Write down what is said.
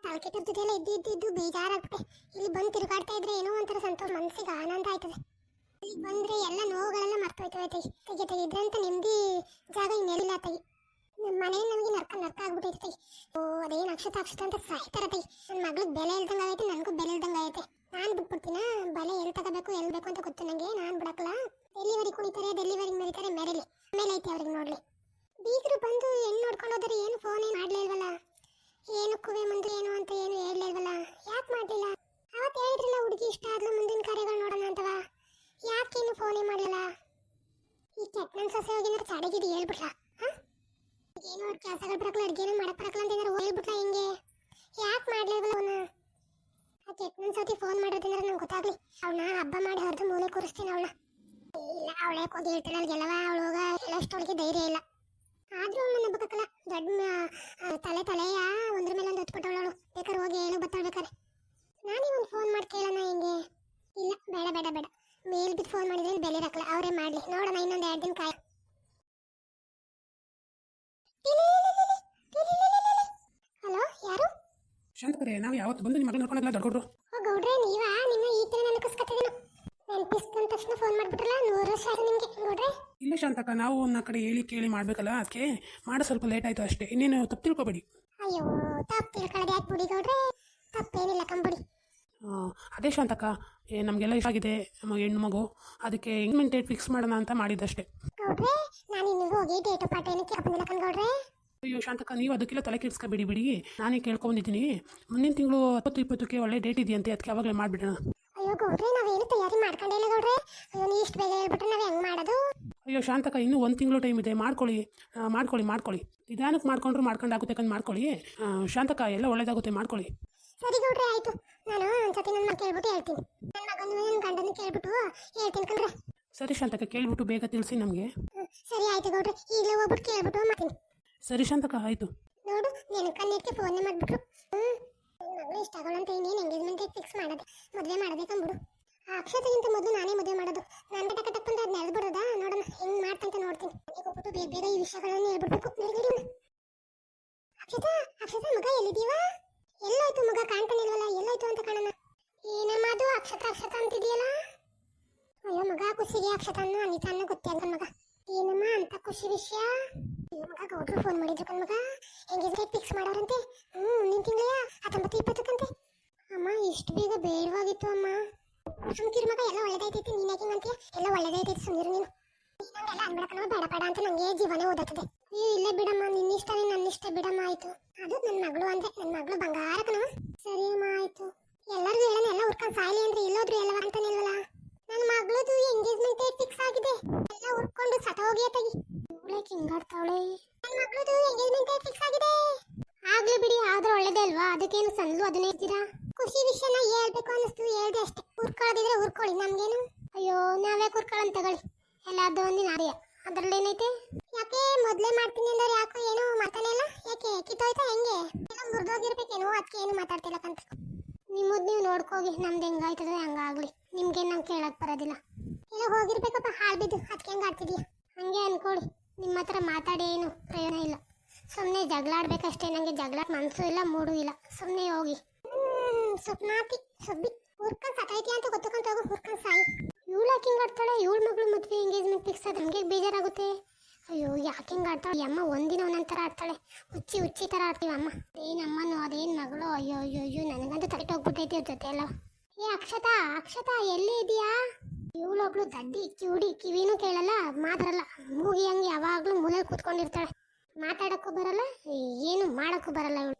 ತಲೆ ಕೆಟ್ಟಿರ್ತಿದ್ದೆಲ್ಲ ಇದ್ದು ಬೇಜಾರಾಗ್ಬಿಟ್ಟೆ. ಇಲ್ಲಿ ಬಂದು ತಿರುಗಾಡ್ತಾ ಇದ್ರೆ ಏನೋ ಒಂಥರ ಸಂತೋಷ, ಮನಸ್ಸಿಗೆ ಆನಂದ ಆಯ್ತದೆ. ಇಲ್ಲಿ ಬಂದ್ರೆ ಎಲ್ಲ ನೋವುಗಳೆಲ್ಲ ಮರ್ತೋಯ್ತವೆ. ತೆಗಿ ಇದ್ರಂತ ನೆಮ್ಮದಿ ಜಾಗ ಇನ್ನೆಲ್ಲ ತೆಗಿ. ನಮ್ಮ ಮನೆಯಲ್ಲಿ ನಮಗೆ ನರ್ಕ ಆಗ್ಬಿಟ್ಟೈತೆ. ಓ ಅದೇನು ಅಕ್ಷತ ಅಂತ ಸಾಯ್ತಾರ ತೆಗಿ. ನನ್ನ ಮಗಳಿಗೆ ಬೆಲೆ ಇಲ್ದಂಗೆ ಆಗೈತೆ, ನನಗೂ ಬೆಲೆ ಇಲ್ದಂಗೆ ಆಗೈತೆ. ನಾನು ಬಿಟ್ಬಿಡ್ತೀನ, ಬಲೆ ಎಲ್ಲಿ ತಗೋಬೇಕು ಎಲ್ಲಿ ಬೇಕು ಅಂತ ಗೊತ್ತು ನನಗೆ. ನಾನು ಬಿಡಕ್ಕಲ್ಲ. Delivery ಕುಣಿತಾರೆ, delivery ಮೆರಿತಾರೆ, ಮೆರೀಲಿ. ಆಮೇಲೆ ಐತೆ ಅವ್ರಿಗೆ ನೋಡ್ಲಿ. ಬೀಗರು ಬಂದು ಹೆಣ್ಣು ನೋಡ್ಕೊಂಡು ಹೋದ್ರೆ ಏನು ಫೋನ್ ಏನು ಮಾಡಲೇ ಇಲ್ವಲ್ಲ. ಏನು ಕುವೆ ಮುಂದೆ ಏನು ಅಂತ ಏನು ಹೇಳಲೇ ಇಲ್ವಲ್ಲ. ಯಾಕೆ ಮಾಡಲಿಲ್ಲ? ಅವತ್ತು ಹೇಳಿದ್ರಲ್ಲ ಹುಡುಗಿ ಇಷ್ಟ ಆದ್ಲು, ಮುಂದಿನ ಕಾರ್ಯಗಳು ನೋಡೋಣ ಅಂತವ. ಯಾಕೇನು ಫೋನೇ ಮಾಡಲಿಲ್ಲ? ಈ ಕೆಟ್ಟ ನನ್ನ ಸೊಸೆ ಹೋಗಿದ್ರೆ ಚಡಗಿದ್ದು ಹೇಳ್ಬಿಟ್ಲ. ಏನೋ ಅವ್ರ ಕೆಲಸಗಳು ಬರಕಲ್ಲ, ಅಡುಗೆನೂ ಮಾಡಕ್ಕೆ ಬರಕಲ್ಲ ಅಂತ ಏನಾರು ಹೇಳ್ಬಿಟ್ಲ. ಹಿಂಗೆ ಯಾಕೆ ಮಾಡಲಿಲ್ವಲ್ಲ ಅವನು? ಆ ಕೆಟ್ಟ ನನ್ನ ಸೊತಿ ಫೋನ್ ಮಾಡೋದಂದ್ರೆ ನಂಗೆ ಗೊತ್ತಾಗ್ಲಿ. ಅವಳನ್ನ ಹಬ್ಬ ಮಾಡಿ ಹೊರದು ಮೂಲೆ ಕೂರಿಸ್ತೀನಿ ಅವಳನ್ನ. ಇಲ್ಲ ಅವಳೇ ಕೂದಿ ಹೇಳ್ತಾಳೆ ಅಲ್ಲಿಗೆಲ್ಲವ. ಅವಳು ಹೋಗ ಹೇಳೋಷ್ಟೊಳಗೆ ಧೈರ್ಯ ಇಲ್ಲ. ಆದ್ರೂ ನನ್ನ ಹಬ್ಬಕ್ಕಲ್ಲ, ದೊಡ್ಡ ತಲೆಯ ಒಂದ್ರ ಮೇಲೆ ಒಂದು ಹೊತ್ಬಿಟ್ಟವಳು. ಬೇಕಾದ್ರೆ ಹೋಗಿ ಹೇಳು ಬತ್ತಾಳ್ಬೇಕಾರೆ. ನಾನೇ ಒಂದು ಫೋನ್ ಮಾಡಿ ಕೇಳೋಣ ಹಿಂಗೆ. ಇಲ್ಲ ಬೇಡ ಮೇಲ್ ಬಿದ್ದು ಫೋನ್ ಮಾಡಿದ್ರೆ ಬೆಲೆ ಇರಕ್ಕಲ್ಲ, ಅವರೇ ಮಾಡಲಿ ನೋಡೋಣ. ಇನ್ನೊಂದು 2 ದಿನ ಕಾಯ. ಹಲೋ, ಯಾರು? ಶಾಂತಕರೇ, ನಾವು ಯಾವತ್ತು ಬಂದು ನಿಮ್ಮ ಮಗಳು ನೋಡ್ಕೊಂಡಲ್ಲ ದೊಡ್ಡಗೌಡ್ರು. ಓ ಗೌಡ್ರೆ, ನೀವಾ? ನಿಮ್ಮ ಈ ಥರ ನೆನಪಿಸ್ಕೊತಿದ್ದೀನು. ನೆನಪಿಸ್ಕೊಂಡ ತಕ್ಷಣ ಫೋನ್ ಮಾಡಿಬಿಟ್ರಲ್ಲ. 100 ವರ್ಷ ಆಯ್ತು ನಿಮಗೆ ಗೌಡ್ರೆ. ಇಲ್ಲ ಶಾಂತಕ, ನಾವು ಒಂದು ಕಡೆ ಹೇಳಿ ಕೇಳಿ ಮಾಡಬೇಕಲ್ಲ, ಅದಕ್ಕೆ ಮಾಡೋ ಸ್ವಲ್ಪ ಲೇಟ್ ಆಯಿತು ಅಷ್ಟೇ. ಇನ್ನೇನು ತಪ್ಪು ತಿಳ್ಕೊಬೇಡಿ. ಅಯ್ಯೋ, ತಪ್ಪು ತಿಳ್ಕೊಳ್ಳೋದು ಯಾಕೆ ಬಿಡಿ ಗೌಡ್ರೆ, ತಪ್ಪೇನಿಲ್ಲ ಕಂಬಿಡಿ. ಅದೇ ಶಾಂತಕ, ನಮಗೆಲ್ಲ ಇಷ್ಟ ಆಗಿದೆ ಹೆಣ್ಣು ಮಗು, ಅದಕ್ಕೆ ಎಂಗೇಜ್ಮೆಂಟ್ ಡೇಟ್ ಫಿಕ್ಸ್ ಮಾಡೋಣ ಅಂತ ಮಾಡಿದ್ದಷ್ಟೇ. ಗೌಡ್ರೆ, ನಾನು ಇನ್ನು ಹೋಗಿ ಡೇಟು ಪಾಠ ಏನು ಕೇಳ್ಕೊಂಡಿಲ್ಲ ಗೌಡ್ರೆ. ಅಯ್ಯೋ ಶಾಂತಕ, ನೀವು ಅದಕ್ಕೆಲ್ಲ ತಲೆ ಕೆಡಿಸ್ಕೊಬೇಡಿ. ನಾನೇ ಕೇಳ್ಕೊಂಡಿದ್ದೀನಿ. ಮುಂದಿನ ತಿಂಗಳು 10-20ಕ್ಕೆ ಒಳ್ಳೆ ಡೇಟ್ ಇದೆಯಂತೆ, ಅದಕ್ಕೆ ಅವಾಗಲೇ ಮಾಡಿಬಿಡೋಣ. ಅಯ್ಯೋ ಗೌಡ್ರೆ, ನಾವೇನು ತಯಾರಿ ಮಾಡ್ಕೊಂಡಿಲ್ಲ ಗೌಡ್ರೆ. ಅಯ್ಯೋ, ನೀವು ಇಷ್ಟು ಬೇಗ ಹೇಳ್ಬಿಟ್ರೆ ನಾವು ಹೆಂಗೆ ಮಾಡೋದು? ಅಯ್ಯೋ ಶಾಂತಕ, ಇನ್ನೂ 1 ತಿಂಗಳು ಟೈಮ್ ಇದೆ. ಮಾಡ್ಕೊಳ್ಳಿ. ನಿಧಾನಕ್ಕೆ ಮಾಡ್ಕೊಂಡಾಗುತ್ತೆ ಕಂಡು ಮಾಡ್ಕೊಳ್ಳಿ. ಶಾಂತಕ, ಎಲ್ಲ ಒಳ್ಳೇದಾಗುತ್ತೆ, ಮಾಡ್ಕೊಳ್ಳಿ. ಸರಿ ಗೌಡ್ರೆ, ಆಯಿತು. ನಾನು ಒಂದ್ಸತಿ ನನ್ನ ಕೇಳ್ಬಿಟ್ಟು ಹೇಳ್ತೀನಿ. ನನ್ನ ಮಗನ ನನ್ನ ಗಂಡನ ಕೇಳ್ಬಿಟ್ಟು ಹೇಳ್ತೀನಿ ಕಣ್ರೆ. ಸರಿ ಶಾಂತಕ, ಕೇಳ್ಬಿಟ್ಟು ಬೇಗ ತಿಳಿಸಿ ನಮಗೆ. ಸರಿ ಆಯಿತು ಗೌಡ್ರೆ, ಈಗಲೇ ಹೋಗ್ಬಿಟ್ಟು ಕೇಳ್ಬಿಟ್ಟು ಮಾಡ್ತೀನಿ. ಸರಿ ಶಾಂತಕ, ಆಯಿತು. ನೋಡು, ನೀನು ಕಣ್ಣಿಟ್ಟು ಫೋನೇ ಮಾಡಿಬಿಟ್ರು. ನನ್ನ ಮಗಳು ಇಷ್ಟ ಆಗೋಳಂತ ಇನ್ನೇನು ಎಂಗೇಜ್ಮೆಂಟ್ ಡೇಟ್ ಫಿಕ್ಸ್ ಮಾಡೋದು, ಮದುವೆ ಮಾಡಬೇಕಂಬಿಡು. ಆ ಅಕ್ಷತೆಗಿಂತ ಮೊದಲು ನಾನೇ ಮದುವೆ ಮಾಡೋದು. ನಾನು ಟಕ್ ಅಂತ ಅದನ್ನ ಎಳ್ಬಿಡೋದಾ? ನೋಡೋಣ ಹೆಂಗೆ ಮಾಡ್ತಂತ ನೋಡ್ತೀನಿ. ಈಗ ಹೋಗ್ಬಿಟ್ಟು ಬೇಗ ಈ ವಿಷಯಗಳನ್ನು ಹೇಳ್ಬಿಡ್ಬೇಕು. ಅಕ್ಷತಾ, ಮಗ ಎಲ್ಲಿದ್ದೀವಾ? ಎಲ್ಲೋಯ್ತು ಮಗ? ಕಾಣ್ತಾನೆ ಇಲ್ವಲ್ಲ, ಎಲ್ಲೋಯ್ತು ಅಂತ ಕಾಣೋಣ. ಏನಮ್ಮ ಅದು ಅಕ್ಷತಾ ಅಂತಿದೆಯಲ್ಲ? ಅಯ್ಯೋ ಮಗ, ಖುಷಿಗೆ ಅಕ್ಷತಾನು ಅನಿತಾನು ಗೊತ್ತೇ ಅಂತ ಮಗ. ಏನಮ್ಮ ಅಂತ ಖುಷಿ ವಿಷಯ? ಮಗ ಗೌಡ್ರು ಫೋನ್ ಮಾಡಿದ್ರು ಕಣ್ಮಗ, ಎಂಗೇಜ್ಮೆಂಟ್ ಫಿಕ್ಸ್ ಮಾಡೋರಂತೆ. ಮುಂದಿನ ತಿಂಗಳ 19-20ಕ್ಕಂತೆ. ಅಮ್ಮ, ಇಷ್ಟು ಬೇಗ ಬೇಡವಾಗಿತ್ತು ಅಮ್ಮ. ಸುಮ್ಕಿರು ಮಗ, ಎಲ್ಲ ಒಳ್ಳೇದೈತೈತಿ. ನೀನ್ ಯಾಕೆ ಅಂತೀಯ? ಎಲ್ಲ ಒಳ್ಳೇದೈತೈತಿ, ಸುಮ್ಮಿರು ನೀನು. ನಂಗೆಲ್ಲ ಅನ್ಬಿಡಕಲ್ಲ, ಬೇಡ ಅಂತ ನಂಗೆ ಜೀವನೇ ಓದತ್ತದೆ. ಅಯ್ಯೋ ಇಲ್ಲ ಬಿಡಮ್ಮ, ನಿನ್ನಿಷ್ಟನೇ ನನ್ನಿಷ್ಟ ಬಿಡಮ್ಮ. ಆಯ್ತು, ಅದು ನನ್ನ ಮಗಳು ಅಂದ್ರೆ ನನ್ನ ಮಗಳು ಬಂಗಾರಕನವ. ಸರಿ ಅಮ್ಮ, ಆಯ್ತು. ಎಲ್ಲರಿಗೂ ಹೇಳೋಣ, ಎಲ್ಲ ಹುಡ್ಕೊಂಡು ಸಾಯ್ಲಿ ಅಂದ್ರೆ ಎಲ್ಲೋದ್ರು ಎಲ್ಲವ ಅಂತಾನೆ ಇಲ್ವಲ್ಲ. ನನ್ನ ಮಗಳದು ಎಂಗೇಜ್ಮೆಂಟ್ ಡೇಟ್ ಫಿಕ್ಸ್ ಆಗಿದೆ. ಎಲ್ಲ ಹುಡ್ಕೊಂಡು ಸತ ಹೋಗಿ ತೆಗಿ. ಹಿಂಗಾಡ್ತಾವಳೆ. ನನ್ನ ಮಗಳದು ಎಂಗೇಜ್ಮೆಂಟ್ ಡೇಟ್ ಫಿಕ್ಸ್ ಆಗಿದೆ. ಆಗ್ಲಿ ಬಿಡಿ, ಆದ್ರೂ ಒಳ್ಳೇದೇ ಅಲ್ವಾ? ಅದಕ್ಕೇನು ಸಂದ್ಲು ಅದನ್ನೇ ಇರ್ತೀರಾ? ಖುಷಿ ವಿಷಯನ ಹೇಳ್ಬೇಕು ಅನ್ನಿಸ್ತು, ಹೇಳ್ದೆ ಅಷ್ಟೇ. ಹುರ್ಕೊಳ್ಳೋದಿದ್ರೆ ಹುರ್ಕೊಳ್ಳಿ, ನಮ್ಗೇನು. ಅಯ್ಯೋ, ನಾವೇ ಹುರ್ಕೊಳ್ಳೋಣ ತಗೊಳ್ಳಿ. ಎಲ್ಲಾರ್ದು ಒಂದಿನ ಆರ್ಯ, ಅದ್ರಲ್ಲೇನೈತೆ? ಯಾಕೆ ಮೊದ್ಲೇ ಮಾಡ್ತೀನಿ ಅಂದ್ರೆ ಯಾಕೋ ಏನೋ ಮಾತಾನೆ ಇಲ್ಲ? ಯಾಕೆ ಕಿತ್ತೋಯ್ತಾ ಹೆಂಗೆ? ಎಲ್ಲ ಮುರಿದೋಗಿರ್ಬೇಕೇನೋ, ಅದಕ್ಕೆ ಏನು ಮಾತಾಡ್ತಿಲ್ಲಕ್ಕಂತ. ನಿಮ್ಮದ್ ನೀವು ನೋಡ್ಕೋಗಿ, ನಮ್ದು ಹೆಂಗಾಯ್ತದೆ ಹಂಗಾಗ್ಲಿ. ನಿಮ್ಗೇನು ನಂಗೆ ಕೇಳಕ್ ಬರೋದಿಲ್ಲ. ಎಲ್ಲ ಹೋಗಿರ್ಬೇಕಪ್ಪ ಹಾಳು ಬಿದ್ದು, ಅದಕ್ಕೆ ಹೆಂಗೆ ಆಡ್ತಿದೀಯ? ಹಂಗೆ ಅನ್ಕೊಳ್ಳಿ. ನಿಮ್ಮ ಹತ್ರ ಮಾತಾಡಿ ಏನು ಪ್ರಯೋಜನ ಇಲ್ಲ. ಸುಮ್ಮನೆ ಜಗಳಾಡ್ಬೇಕಷ್ಟೇ. ನನಗೆ ಜಗಳಾಡ್ ಮನಸ್ಸು ಇಲ್ಲ, ಮೂಡು ಇಲ್ಲ. ಸುಮ್ಮನೆ ಹೋಗಿ. ಸುಪ್ನಾತಿ ಸುಬ್ಬಿ ಹುರ್ಕೊಂಡು ಸತೈತಿ ಅಂತ ಗೊತ್ತಕೊಂತ ಹೋಗು, ಹುರ್ಕೊಂಡು ಸಾಯಿ. ಇವಳು ಯಾಕೆ ಹಿಂಗೆ ಆಡ್ತಾಳೆ? ಇವಳ ಮಗಳು ಮದುವೆ ಎಂಗೇಜ್ಮೆಂಟ್ ಫಿಕ್ಸ್ ಆದ್ರೆ ನಮಗೆ ಬೇಜಾರಾಗುತ್ತೆ. ಅಯ್ಯೋ, ಯಾಕೆ ಹಿಂಗೆ ಆಡ್ತಾಳೆ ಅಮ್ಮ? ಒಂದಿನ ಒಂದೊಂದು ಥರ ಆಡ್ತಾಳೆ. ಹುಚ್ಚಿ ಥರ ಆಡ್ತೀವಿ ಅಮ್ಮ. ಅದೇನಮ್ಮನೋ ಅದೇನು ಮಗಳು? ಅಯ್ಯೋ ನನಗಂತೂ ತಲೆಟ್ ಹೋಗ್ಬಿಟ್ಟೈತಿ ಅವ್ರ ಜೊತೆ ಎಲ್ಲ. ಏ ಅಕ್ಷತಾ ಎಲ್ಲಿ ಇದೆಯಾ? ಇವಳೊಬ್ಳು ದಡ್ಡಿ ಕಿವಿನೂ ಕೇಳಲ್ಲ, ಮಾತಾಡಲ್ಲ. ಮೂಗಿ ಹಂಗೆ ಯಾವಾಗಲೂ ಮೂಲೆಯಲ್ಲಿ ಕೂತ್ಕೊಂಡಿರ್ತಾಳೆ. ಮಾತಾಡೋಕ್ಕೂ ಬರಲ್ಲ, ಏನು ಮಾಡೋಕ್ಕೂ ಬರಲ್ಲ ಇವಳು.